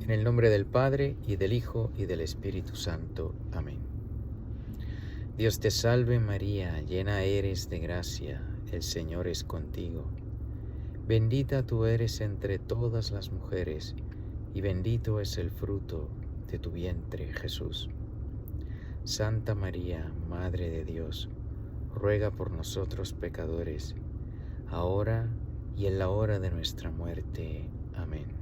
En el nombre del Padre, y del Hijo, y del Espíritu Santo. Amén. Dios te salve María, llena eres de gracia, el Señor es contigo. Bendita tú eres entre todas las mujeres, y bendito es el fruto de tu vientre, Jesús. Santa María, Madre de Dios, ruega por nosotros pecadores, ahora y en la hora de nuestra muerte. Amén.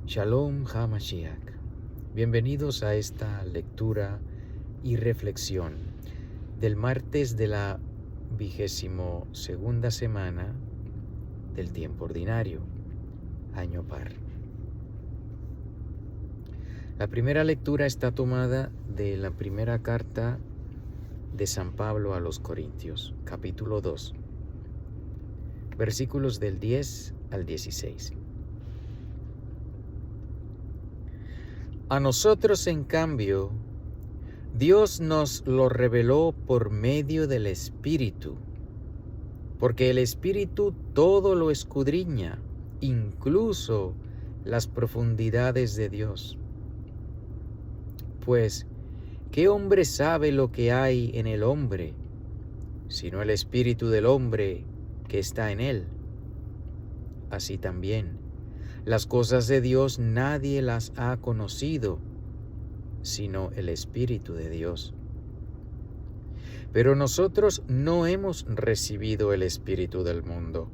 Shalom HaMashiach. Bienvenidos a esta lectura y reflexión del martes de la 22ª semana del tiempo ordinario, año par. La primera lectura está tomada de la primera carta de San Pablo a los Corintios, capítulo 2, versículos del 10 al 16. A nosotros, en cambio, Dios nos lo reveló por medio del Espíritu, porque el Espíritu todo lo escudriña, incluso las profundidades de Dios. Pues, ¿qué hombre sabe lo que hay en el hombre, sino el Espíritu del hombre que está en él? Así también, las cosas de Dios nadie las ha conocido, sino el Espíritu de Dios. Pero nosotros no hemos recibido el Espíritu del mundo,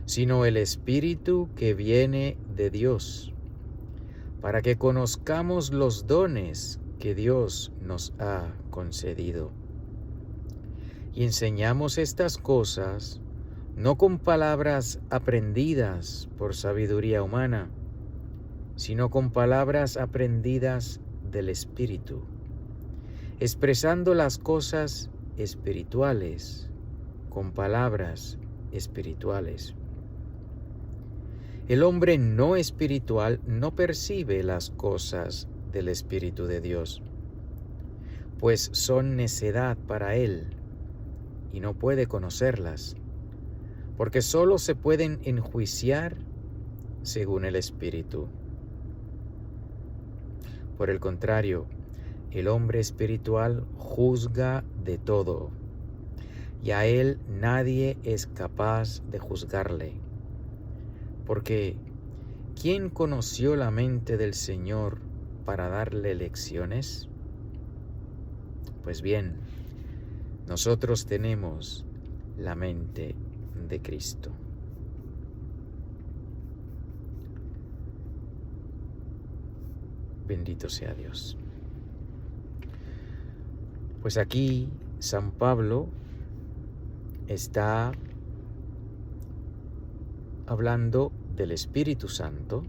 sino el Espíritu que viene de Dios, para que conozcamos los dones que Dios nos ha concedido. Y enseñamos estas cosas no con palabras aprendidas por sabiduría humana, sino con palabras aprendidas del Espíritu, expresando las cosas espirituales con palabras espirituales. El hombre no espiritual no percibe las cosas del Espíritu de Dios, pues son necedad para él y no puede conocerlas, porque solo se pueden enjuiciar según el Espíritu. Por el contrario, el hombre espiritual juzga de todo, y a él nadie es capaz de juzgarle. Porque, ¿quién conoció la mente del Señor para darle lecciones? Pues bien, nosotros tenemos la mente de Cristo. Bendito sea Dios. Pues aquí San Pablo está hablando del Espíritu Santo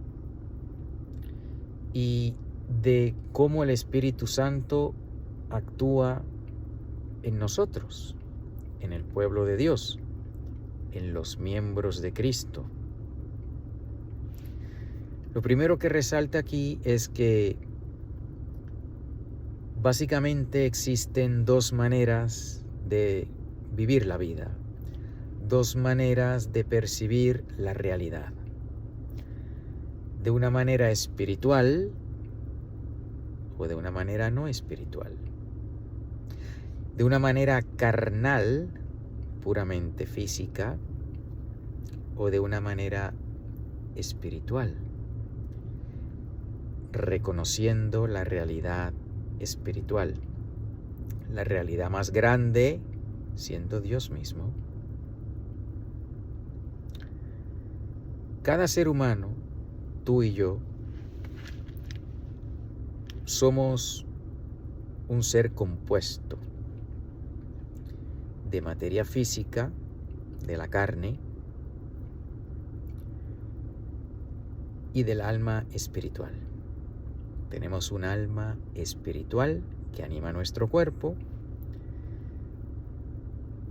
y de cómo el Espíritu Santo actúa en nosotros, en el pueblo de Dios, en los miembros de Cristo. Lo primero que resalta aquí es que básicamente existen dos maneras de vivir la vida, dos maneras de percibir la realidad. De una manera espiritual o de una manera no espiritual. De una manera carnal, puramente física, o de una manera espiritual, reconociendo la realidad espiritual, la realidad más grande siendo Dios mismo. Cada ser humano, tú y yo, somos un ser compuesto de materia física, de la carne, y del alma espiritual. Tenemos un alma espiritual que anima nuestro cuerpo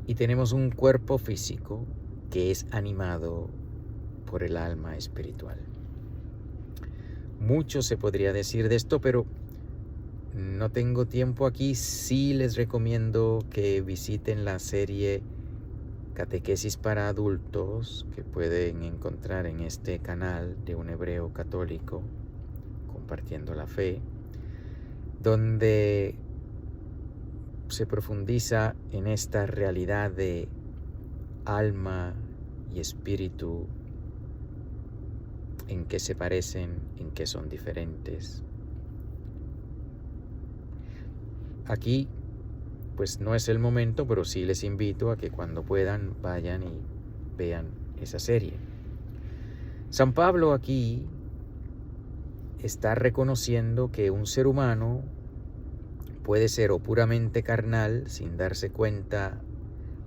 y tenemos un cuerpo físico que es animado por el alma espiritual. Mucho se podría decir de esto, pero no tengo tiempo aquí. Sí les recomiendo que visiten la serie catequesis para adultos que pueden encontrar en este canal de un hebreo católico compartiendo la fe, donde se profundiza en esta realidad de alma y espíritu, en qué se parecen, en qué son diferentes. Aquí pues no es el momento, pero sí les invito a que cuando puedan vayan y vean esa serie. San Pablo aquí está reconociendo que un ser humano puede ser o puramente carnal sin darse cuenta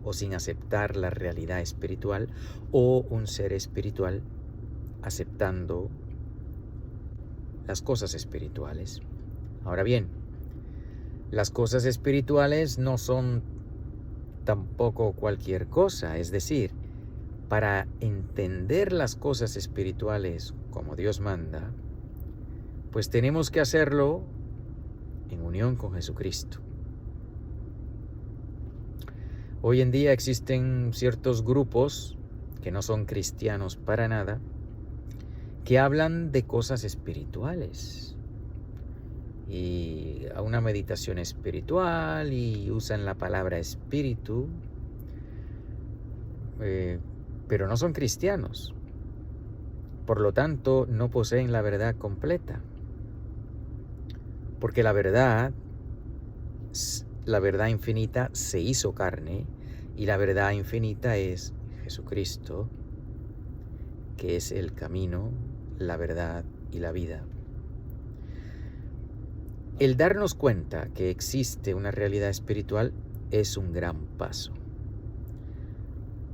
o sin aceptar la realidad espiritual, o un ser espiritual aceptando las cosas espirituales. Ahora bien, las cosas espirituales no son tampoco cualquier cosa, es decir, para entender las cosas espirituales como Dios manda, pues tenemos que hacerlo en unión con Jesucristo. Hoy en día existen ciertos grupos que no son cristianos para nada, que hablan de cosas espirituales y a una meditación espiritual y usan la palabra espíritu, pero no son cristianos. Por lo tanto, no poseen la verdad completa. Porque la verdad infinita se hizo carne, y la verdad infinita es Jesucristo, que es el camino, la verdad y la vida. El darnos cuenta que existe una realidad espiritual es un gran paso,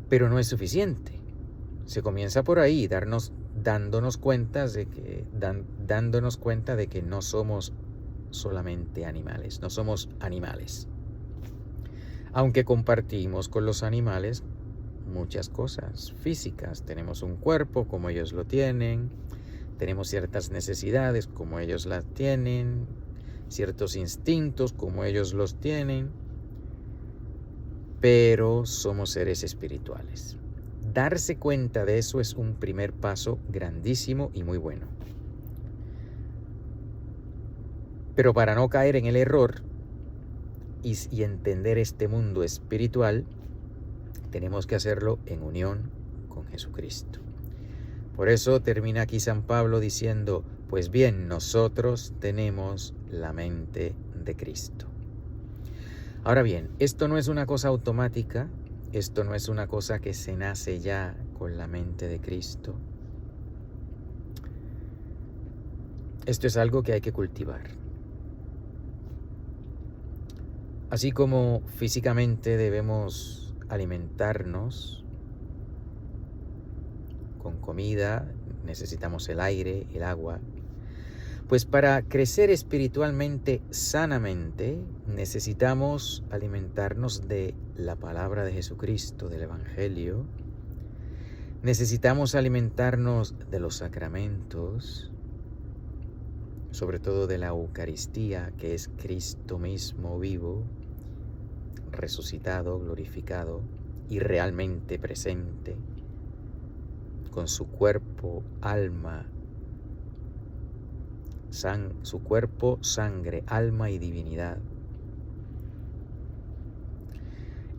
pero no es suficiente. Se comienza por ahí, dándonos cuenta de que no somos solamente animales, no somos animales. Aunque compartimos con los animales muchas cosas físicas, tenemos un cuerpo como ellos lo tienen, tenemos ciertas necesidades como ellos las tienen, ciertos instintos como ellos los tienen, pero somos seres espirituales. Darse cuenta de eso es un primer paso grandísimo y muy bueno. Pero para no caer en el error y entender este mundo espiritual, tenemos que hacerlo en unión con Jesucristo. Por eso termina aquí San Pablo diciendo, pues bien, nosotros tenemos la mente de Cristo. Ahora bien, esto no es una cosa automática, esto no es una cosa que se nace ya con la mente de Cristo. Esto es algo que hay que cultivar. Así como físicamente debemos alimentarnos con comida, necesitamos el aire, el agua, pues para crecer espiritualmente sanamente necesitamos alimentarnos de la palabra de Jesucristo, del Evangelio. Necesitamos alimentarnos de los sacramentos, sobre todo de la Eucaristía, que es Cristo mismo vivo, resucitado, glorificado y realmente presente, con su cuerpo, alma, su cuerpo, sangre, alma y divinidad.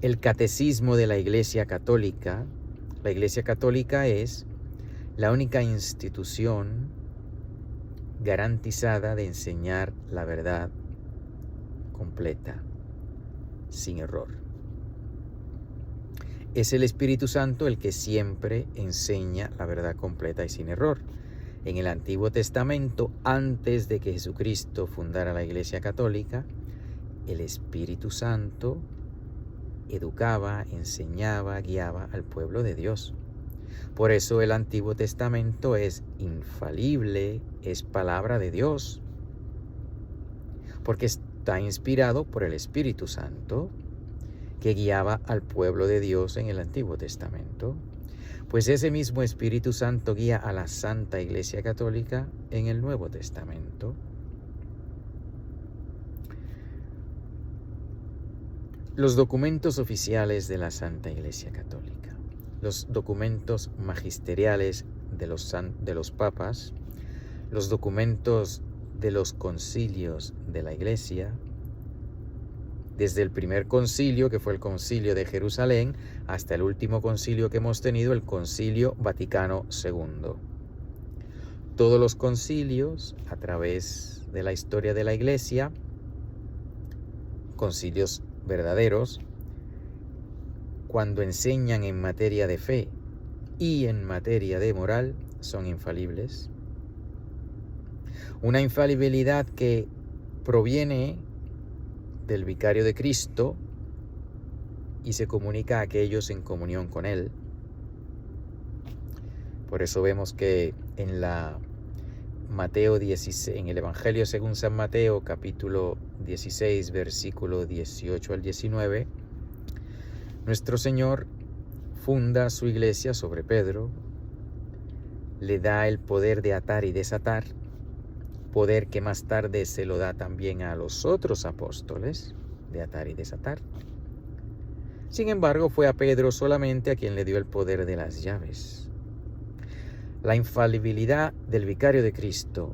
El catecismo de la Iglesia Católica es la única institución garantizada de enseñar la verdad completa, sin error. Es el Espíritu Santo el que siempre enseña la verdad completa y sin error. En el Antiguo Testamento, antes de que Jesucristo fundara la Iglesia Católica, el Espíritu Santo educaba, enseñaba, guiaba al pueblo de Dios. Por eso el Antiguo Testamento es infalible, es palabra de Dios, porque está inspirado por el Espíritu Santo que guiaba al pueblo de Dios en el Antiguo Testamento. Pues ese mismo Espíritu Santo guía a la Santa Iglesia Católica en el Nuevo Testamento. Los documentos oficiales de la Santa Iglesia Católica, los documentos magisteriales de los papas, los documentos de los concilios de la Iglesia, desde el primer concilio, que fue el Concilio de Jerusalén, hasta el último concilio que hemos tenido, el Concilio Vaticano II. Todos los concilios, a través de la historia de la Iglesia, concilios verdaderos, cuando enseñan en materia de fe y en materia de moral, son infalibles. Una infalibilidad que proviene del vicario de Cristo y se comunica a aquellos en comunión con Él. Por eso vemos que en en el Evangelio según San Mateo, capítulo 16, versículo 18 al 19, nuestro Señor funda su iglesia sobre Pedro, le da el poder de atar y desatar, poder que más tarde se lo da también a los otros apóstoles, de atar y desatar. Sin embargo, fue a Pedro solamente a quien le dio el poder de las llaves. La infalibilidad del vicario de Cristo,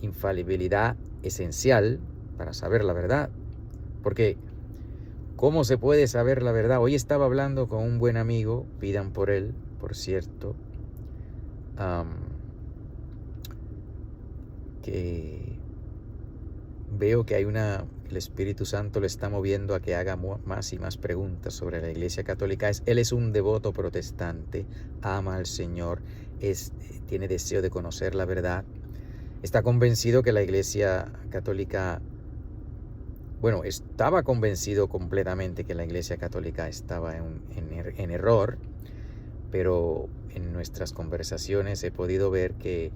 infalibilidad esencial para saber la verdad, porque ¿cómo se puede saber la verdad? Hoy estaba hablando con un buen amigo, pidan por él, por cierto, que veo que el Espíritu Santo le está moviendo a que haga más y más preguntas sobre la Iglesia Católica. Él es un devoto protestante, ama al Señor, tiene deseo de conocer la verdad. Está convencido que la Iglesia Católica, estaba convencido completamente que la Iglesia Católica estaba en error, pero en nuestras conversaciones he podido ver que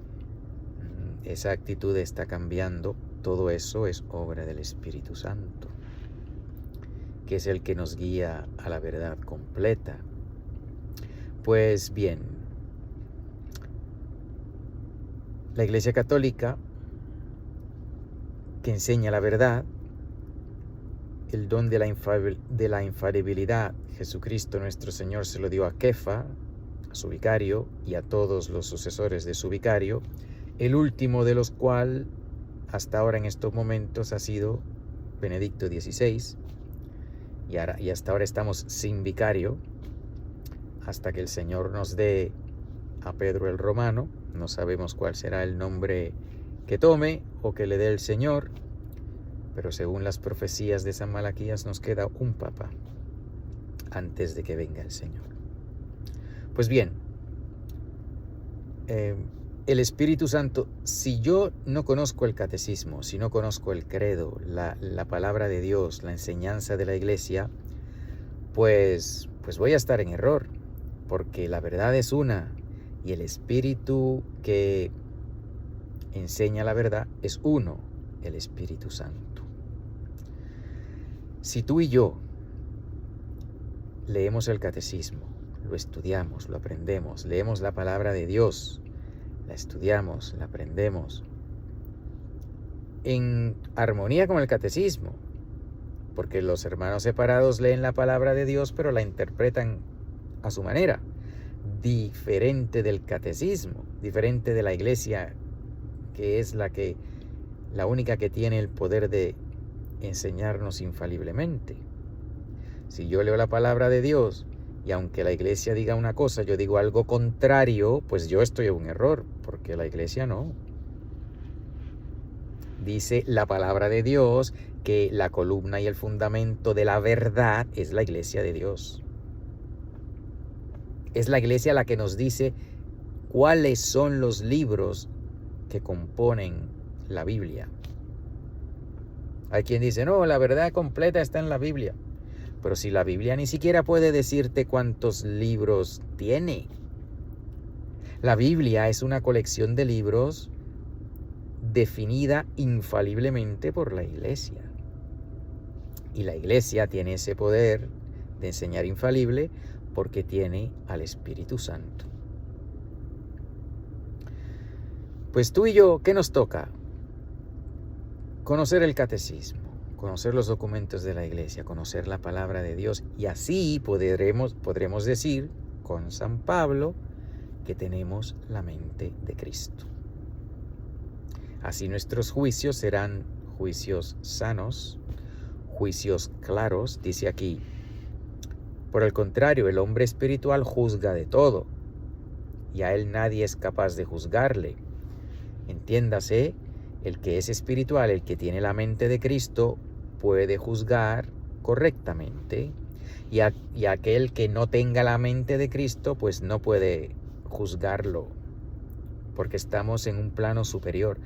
esa actitud está cambiando. Todo eso es obra del Espíritu Santo, que es el que nos guía a la verdad completa. Pues bien, la Iglesia Católica, que enseña la verdad, el don de la infalibilidad, Jesucristo nuestro Señor se lo dio a Kefa, a su vicario, y a todos los sucesores de su vicario, el último de los cuales hasta ahora en estos momentos ha sido Benedicto XVI, y hasta ahora estamos sin vicario, hasta que el Señor nos dé a Pedro el Romano. No sabemos cuál será el nombre que tome o que le dé el Señor, pero según las profecías de San Malaquías nos queda un papa antes de que venga el Señor. Pues bien, el Espíritu Santo, si yo no conozco el catecismo, si no conozco el credo, la palabra de Dios, la enseñanza de la Iglesia, pues voy a estar en error, porque la verdad es una, y el Espíritu que enseña la verdad es uno, el Espíritu Santo. Si tú y yo leemos el catecismo, lo estudiamos, lo aprendemos, leemos la palabra de Dios, la estudiamos, la aprendemos en armonía con el catecismo, porque los hermanos separados leen la palabra de Dios, pero la interpretan a su manera, diferente del catecismo, diferente de la Iglesia, que es la única que tiene el poder de enseñarnos infaliblemente. Si yo leo la palabra de Dios y aunque la Iglesia diga una cosa, yo digo algo contrario, pues yo estoy en un error, porque la Iglesia no. Dice la palabra de Dios que la columna y el fundamento de la verdad es la Iglesia de Dios. Es la Iglesia la que nos dice cuáles son los libros que componen la Biblia. Hay quien dice, no, la verdad completa está en la Biblia. Pero si la Biblia ni siquiera puede decirte cuántos libros tiene. La Biblia es una colección de libros definida infaliblemente por la Iglesia. Y la Iglesia tiene ese poder de enseñar infalible porque tiene al Espíritu Santo. Pues tú y yo, ¿qué nos toca? Conocer el catecismo, conocer los documentos de la iglesia, conocer la palabra de Dios, y así podremos decir con San Pablo que tenemos la mente de Cristo. Así nuestros juicios serán juicios sanos, juicios claros, dice aquí. Por el contrario, el hombre espiritual juzga de todo, y a él nadie es capaz de juzgarle. Entiéndase, el que es espiritual, el que tiene la mente de Cristo, puede juzgar correctamente, y aquel que no tenga la mente de Cristo, pues no puede juzgarlo, porque estamos en un plano superior,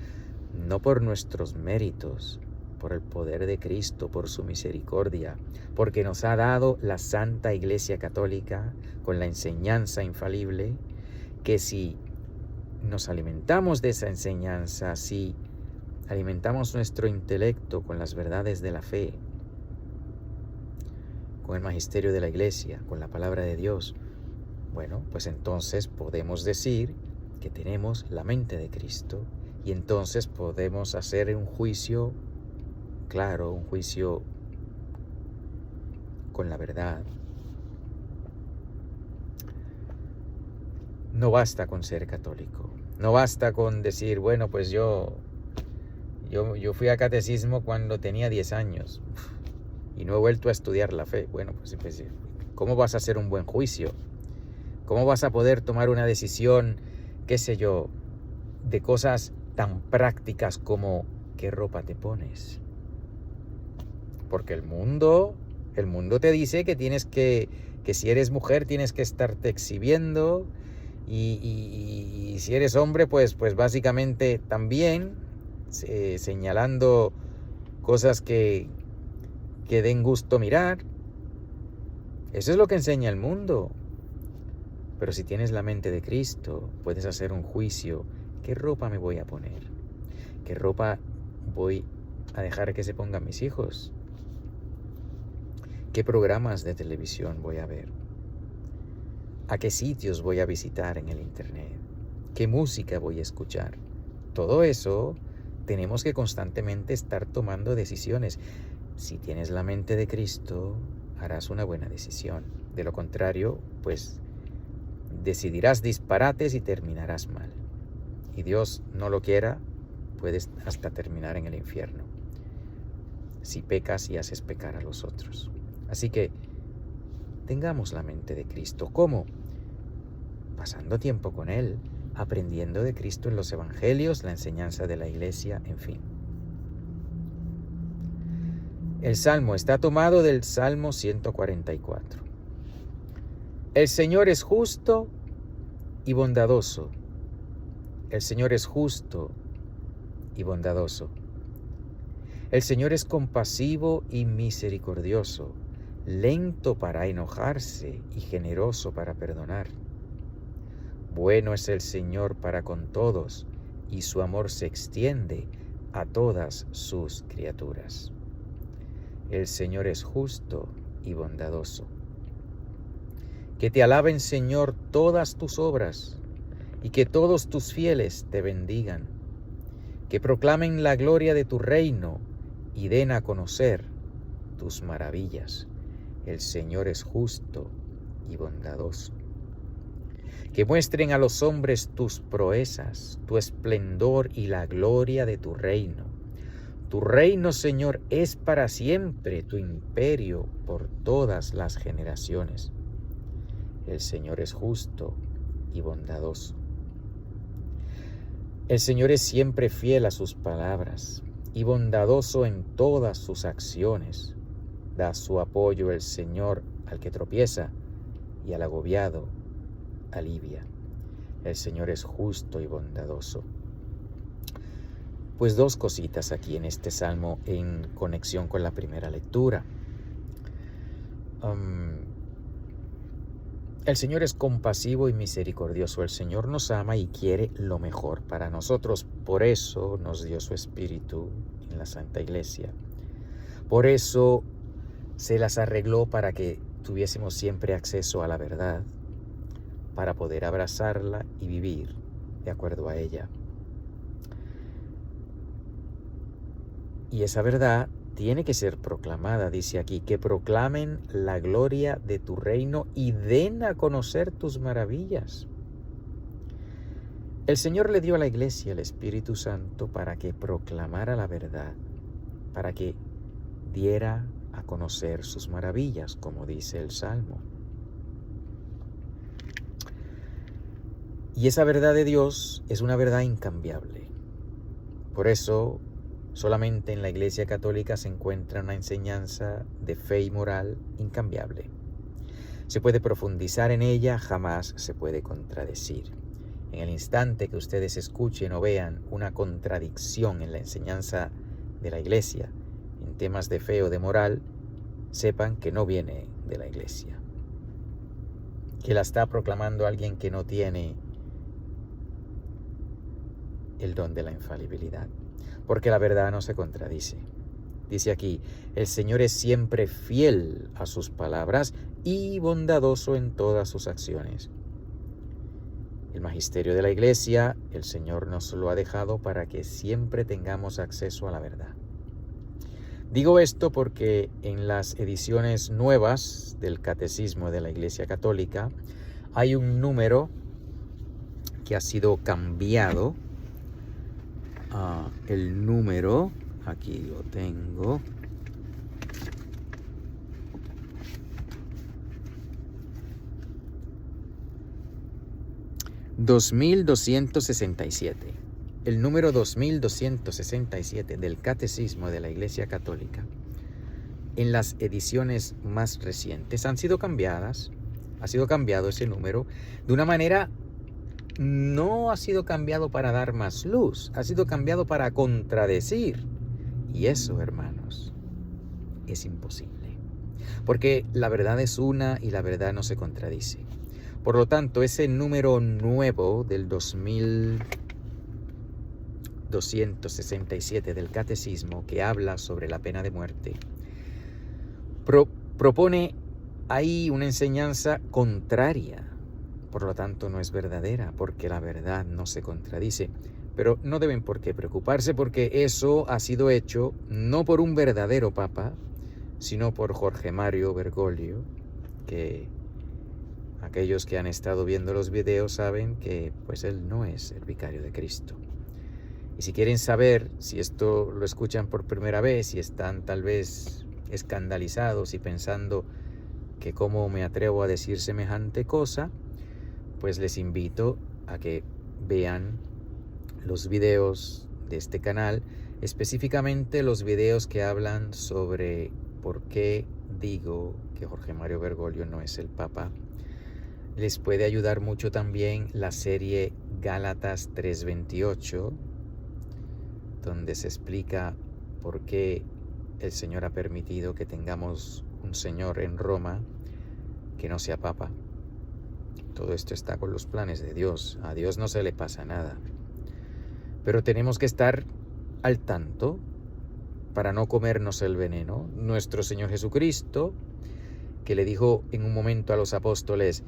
no por nuestros méritos, por el poder de Cristo, por su misericordia, porque nos ha dado la Santa Iglesia Católica con la enseñanza infalible, que si nos alimentamos de esa enseñanza, si alimentamos nuestro intelecto con las verdades de la fe, con el magisterio de la Iglesia, con la palabra de Dios, bueno, pues entonces podemos decir que tenemos la mente de Cristo, y entonces podemos hacer un juicio claro, un juicio con la verdad. No basta con ser católico, no basta con decir, bueno, pues yo fui a catecismo cuando tenía 10 años y no he vuelto a estudiar la fe. Bueno, pues ¿cómo vas a hacer un buen juicio? ¿Cómo vas a poder tomar una decisión, qué sé yo, de cosas tan prácticas como qué ropa te pones? Porque el mundo te dice que tienes que si eres mujer tienes que estarte exhibiendo, y si eres hombre, pues básicamente también señalando cosas que den gusto mirar. Eso es lo que enseña el mundo. Pero si tienes la mente de Cristo, puedes hacer un juicio. ¿Qué ropa me voy a poner? ¿Qué ropa voy a dejar que se pongan mis hijos? ¿Qué programas de televisión voy a ver? ¿A qué sitios voy a visitar en el internet? ¿Qué música voy a escuchar? Todo eso tenemos que constantemente estar tomando decisiones. Si tienes la mente de Cristo, harás una buena decisión. De lo contrario, pues decidirás disparates y terminarás mal. Y Dios no lo quiera, puedes hasta terminar en el infierno, si pecas y haces pecar a los otros. Así que tengamos la mente de Cristo. ¿Cómo? Pasando tiempo con Él, aprendiendo de Cristo en los evangelios, la enseñanza de la iglesia, en fin. El salmo está tomado del Salmo 144. El Señor es justo y bondadoso. El Señor es justo y bondadoso. El Señor es compasivo y misericordioso, lento para enojarse y generoso para perdonar. Bueno es el Señor para con todos, y su amor se extiende a todas sus criaturas. El Señor es justo y bondadoso. Que te alaben, Señor, todas tus obras, y que todos tus fieles te bendigan. Que proclamen la gloria de tu reino y den a conocer tus maravillas. El Señor es justo y bondadoso. Que muestren a los hombres tus proezas, tu esplendor y la gloria de tu reino. Tu reino, Señor, es para siempre, tu imperio por todas las generaciones. El Señor es justo y bondadoso. El Señor es siempre fiel a sus palabras y bondadoso en todas sus acciones. Da su apoyo el Señor al que tropieza, y al agobiado alivia. El Señor es justo y bondadoso. Pues dos cositas aquí en este salmo en conexión con la primera lectura. El Señor es compasivo y misericordioso. El Señor nos ama y quiere lo mejor para nosotros. Por eso nos dio su Espíritu en la Santa Iglesia. Por eso se las arregló para que tuviésemos siempre acceso a la verdad, para poder abrazarla y vivir de acuerdo a ella. Y esa verdad tiene que ser proclamada, dice aquí, que proclamen la gloria de tu reino y den a conocer tus maravillas. El Señor le dio a la iglesia el Espíritu Santo para que proclamara la verdad, para que diera a conocer sus maravillas, como dice el Salmo. Y esa verdad de Dios es una verdad incambiable. Por eso, solamente en la Iglesia Católica se encuentra una enseñanza de fe y moral incambiable. Se puede profundizar en ella, jamás se puede contradecir. En el instante que ustedes escuchen o vean una contradicción en la enseñanza de la Iglesia, en temas de fe o de moral, sepan que no viene de la Iglesia, que la está proclamando alguien que no tiene el don de la infalibilidad, porque la verdad no se contradice. Dice aquí, el Señor es siempre fiel a sus palabras y bondadoso en todas sus acciones. El magisterio de la Iglesia, el Señor nos lo ha dejado para que siempre tengamos acceso a la verdad. Digo esto porque en las ediciones nuevas del Catecismo de la Iglesia Católica hay un número que ha sido cambiado. El número, aquí lo tengo, (2267). El número 2267 del Catecismo de la Iglesia Católica, en las ediciones más recientes, ha sido cambiado ese número de una manera. No ha sido cambiado para dar más luz, ha sido cambiado para contradecir. Y eso, hermanos, es imposible. Porque la verdad es una y la verdad no se contradice. Por lo tanto, ese número nuevo del 2267 del Catecismo, que habla sobre la pena de muerte, propone ahí una enseñanza contraria. Por lo tanto, no es verdadera, porque la verdad no se contradice. Pero no deben por qué preocuparse, porque eso ha sido hecho no por un verdadero papa, sino por Jorge Mario Bergoglio, que aquellos que han estado viendo los videos saben que pues él no es el vicario de Cristo. Y si quieren saber si esto lo escuchan por primera vez y están tal vez escandalizados y pensando que cómo me atrevo a decir semejante cosa, pues les invito a que vean los videos de este canal, específicamente los videos que hablan sobre por qué digo que Jorge Mario Bergoglio no es el Papa. Les puede ayudar mucho también la serie Gálatas 3:28, donde se explica por qué el Señor ha permitido que tengamos un señor en Roma que no sea Papa. Todo esto está con los planes de Dios. A Dios no se le pasa nada. Pero tenemos que estar al tanto para no comernos el veneno. Nuestro Señor Jesucristo, que le dijo en un momento a los apóstoles,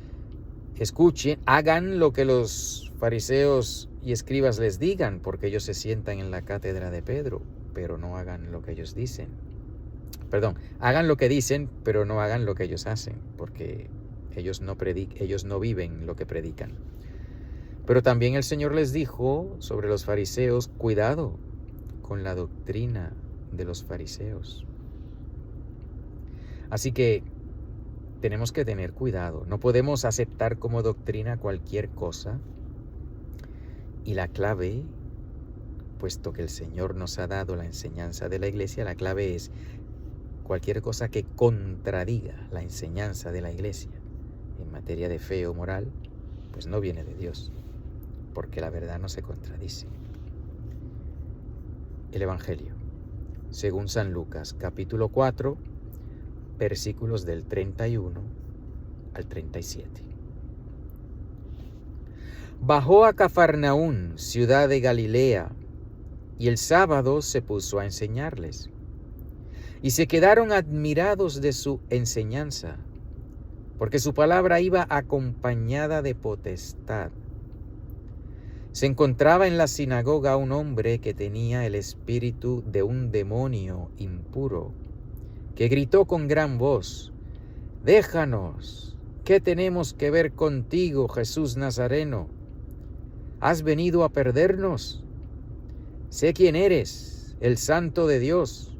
escuchen, hagan lo que los fariseos y escribas les digan, porque ellos se sientan en la cátedra de Pedro, pero no hagan lo que ellos dicen. Hagan lo que dicen, pero no hagan lo que ellos hacen, porque ellos no viven lo que predican. Pero también el Señor les dijo sobre los fariseos, cuidado con la doctrina de los fariseos. Así que tenemos que tener cuidado. No podemos aceptar como doctrina cualquier cosa. Y la clave, puesto que el Señor nos ha dado la enseñanza de la Iglesia, la clave es cualquier cosa que contradiga la enseñanza de la Iglesia en materia de fe o moral, pues no viene de Dios, porque la verdad no se contradice. El Evangelio, según San Lucas, capítulo 4, versículos del 31 al 37. Bajó a Cafarnaún, ciudad de Galilea, y el sábado se puso a enseñarles. Y se quedaron admirados de su enseñanza, porque su palabra iba acompañada de potestad. Se encontraba en la sinagoga un hombre que tenía el espíritu de un demonio impuro, que gritó con gran voz: «Déjanos, ¿qué tenemos que ver contigo, Jesús Nazareno? ¿Has venido a perdernos? Sé quién eres, el Santo de Dios».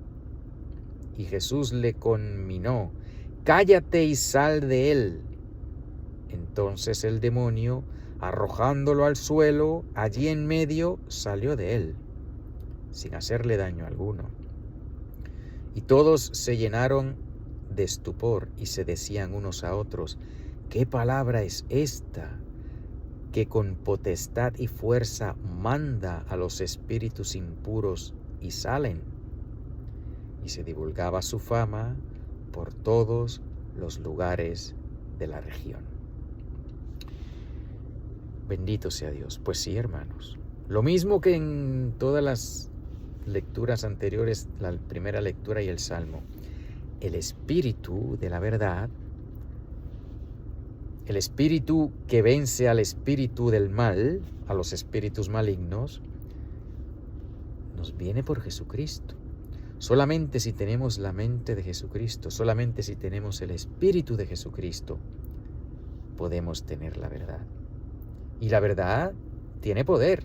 Y Jesús le conminó: «Cállate y sal de él». Entonces el demonio, arrojándolo al suelo, allí en medio, salió de él, sin hacerle daño alguno. Y todos se llenaron de estupor y se decían unos a otros: «¿Qué palabra es esta, que con potestad y fuerza manda a los espíritus impuros y salen?» Y se divulgaba su fama por todos los lugares de la región. Bendito sea Dios. Pues sí, hermanos. Lo mismo que en todas las lecturas anteriores, la primera lectura y el Salmo. El espíritu de la verdad, el espíritu que vence al espíritu del mal, a los espíritus malignos, nos viene por Jesucristo. Solamente si tenemos la mente de Jesucristo, solamente si tenemos el espíritu de Jesucristo, podemos tener la verdad. Y la verdad tiene poder.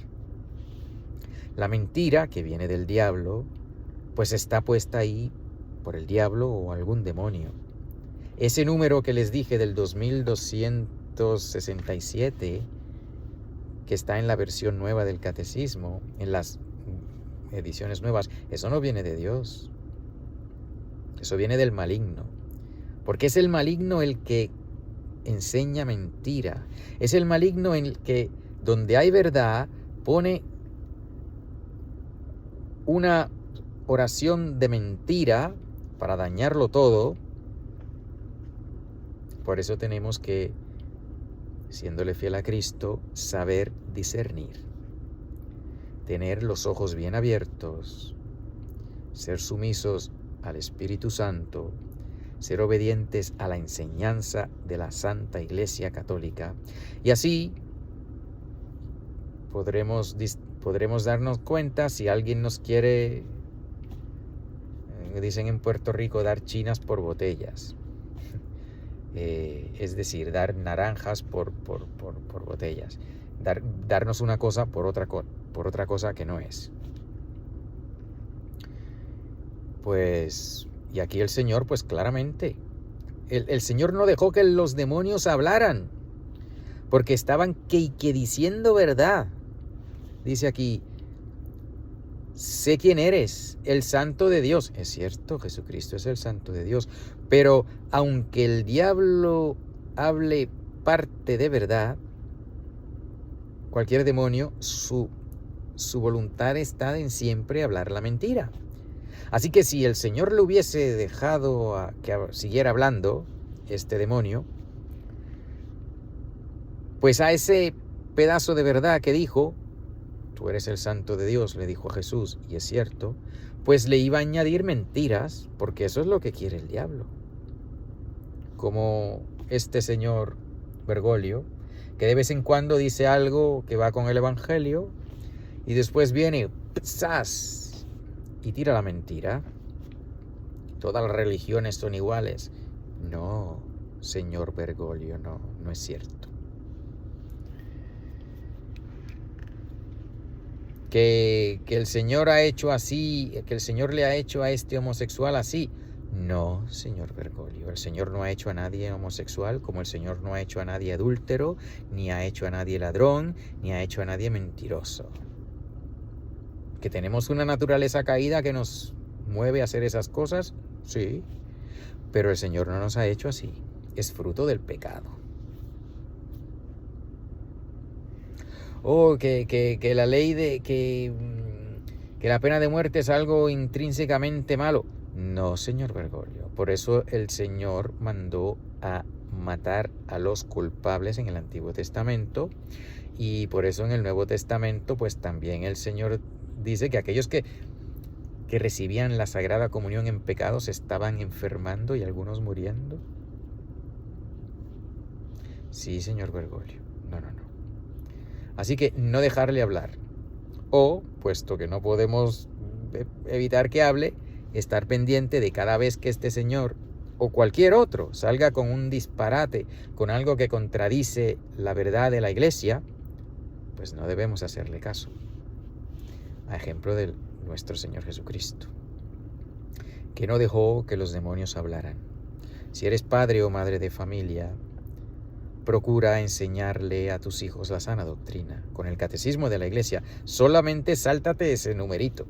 La mentira, que viene del diablo, pues está puesta ahí por el diablo o algún demonio. Ese número que les dije del 2267, que está en la versión nueva del Catecismo, en las ediciones nuevas, eso no viene de Dios. Eso viene del maligno. Porque es el maligno el que enseña mentira. Es el maligno en el que, donde hay verdad, pone una oración de mentira para dañarlo todo. Por eso tenemos que, siéndole fiel a Cristo, saber discernir, tener los ojos bien abiertos, ser sumisos al Espíritu Santo, ser obedientes a la enseñanza de la Santa Iglesia Católica, y así podremos darnos cuenta si alguien nos quiere, dicen en Puerto Rico, dar chinas por botellas, es decir, dar naranjas por botellas, darnos una cosa por otra cosa que no es. Pues, y aquí el Señor, pues claramente, el Señor no dejó que los demonios hablaran, porque estaban que diciendo verdad. Dice aquí: sé quién eres, el Santo de Dios. Es cierto, Jesucristo es el Santo de Dios, pero aunque el diablo hable parte de verdad, cualquier demonio, su voluntad está en siempre hablar la mentira. Así que si el Señor le hubiese dejado que siguiera hablando, este demonio, pues a ese pedazo de verdad que dijo: tú eres el Santo de Dios, le dijo a Jesús, y es cierto, pues le iba a añadir mentiras, porque eso es lo que quiere el diablo. Como este señor Bergoglio, que de vez en cuando dice algo que va con el Evangelio, y después viene, ¡zas!, y tira la mentira. Todas las religiones son iguales. No, señor Bergoglio, no es cierto. Que el Señor ha hecho así, que el Señor le ha hecho a este homosexual así. No, señor Bergoglio, el Señor no ha hecho a nadie homosexual, como el Señor no ha hecho a nadie adúltero, ni ha hecho a nadie ladrón, ni ha hecho a nadie mentiroso. ¿Que tenemos una naturaleza caída que nos mueve a hacer esas cosas? Sí, pero el Señor no nos ha hecho así. Es fruto del pecado. Que la ley que la pena de muerte es algo intrínsecamente malo. No, señor Bergoglio. Por eso el Señor mandó a matar a los culpables en el Antiguo Testamento, y por eso en el Nuevo Testamento pues también el Señor dice que aquellos que recibían la Sagrada Comunión en pecado se estaban enfermando y algunos muriendo. Sí, señor Bergoglio. No. Así que no dejarle hablar. O, puesto que no podemos evitar que hable, estar pendiente de cada vez que este señor o cualquier otro salga con un disparate, con algo que contradice la verdad de la iglesia, pues no debemos hacerle caso. A ejemplo de nuestro Señor Jesucristo, que no dejó que los demonios hablaran. Si eres padre o madre de familia, procura enseñarle a tus hijos la sana doctrina, con el catecismo de la iglesia. Solamente sáltate ese numerito.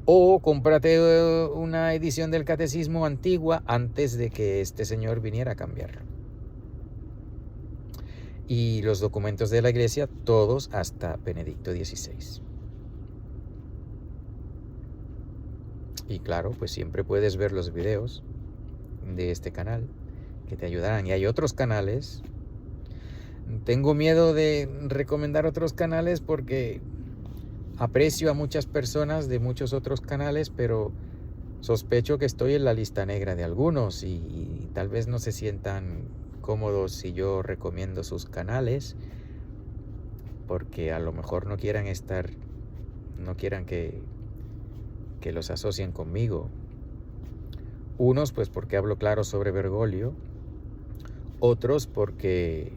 O cómprate una edición del catecismo antigua antes de que este señor viniera a cambiarlo. Y los documentos de la iglesia, todos hasta Benedicto XVI. Y claro, pues siempre puedes ver los videos de este canal que te ayudarán. Y hay otros canales. Tengo miedo de recomendar otros canales porque aprecio a muchas personas de muchos otros canales, pero sospecho que estoy en la lista negra de algunos y tal vez no se sientan cómodos si yo recomiendo sus canales, porque a lo mejor no quieran que los asocien conmigo. Unos pues porque hablo claro sobre Bergoglio, otros porque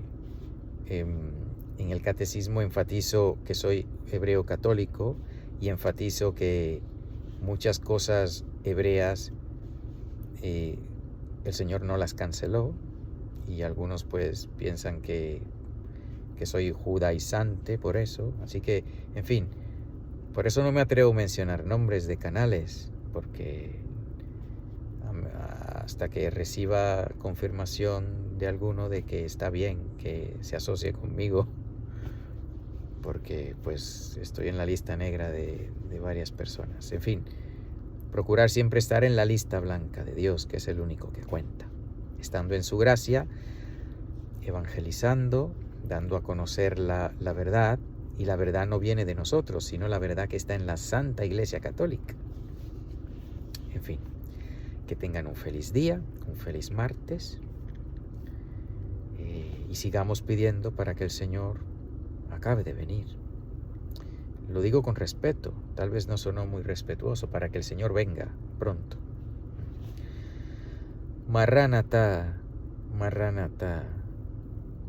en el catecismo enfatizo que soy hebreo católico y enfatizo que muchas cosas hebreas el Señor no las canceló, y algunos pues piensan que soy judaizante por eso. Así que, en fin, por eso no me atrevo a mencionar nombres de canales, porque hasta que reciba confirmación de alguno de que está bien que se asocie conmigo, porque pues estoy en la lista negra de varias personas. En fin, procurar siempre estar en la lista blanca de Dios, que es el único que cuenta, estando en su gracia, evangelizando, dando a conocer la verdad. Y la verdad no viene de nosotros, sino la verdad que está en la Santa Iglesia Católica. En fin, que tengan un feliz día, un feliz martes, y sigamos pidiendo para que el Señor acabe de venir. Lo digo con respeto, tal vez no sonó muy respetuoso, para que el Señor venga pronto. Marránata, Marránata,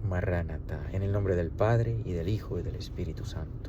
Marránata, en el nombre del Padre, y del Hijo, y del Espíritu Santo.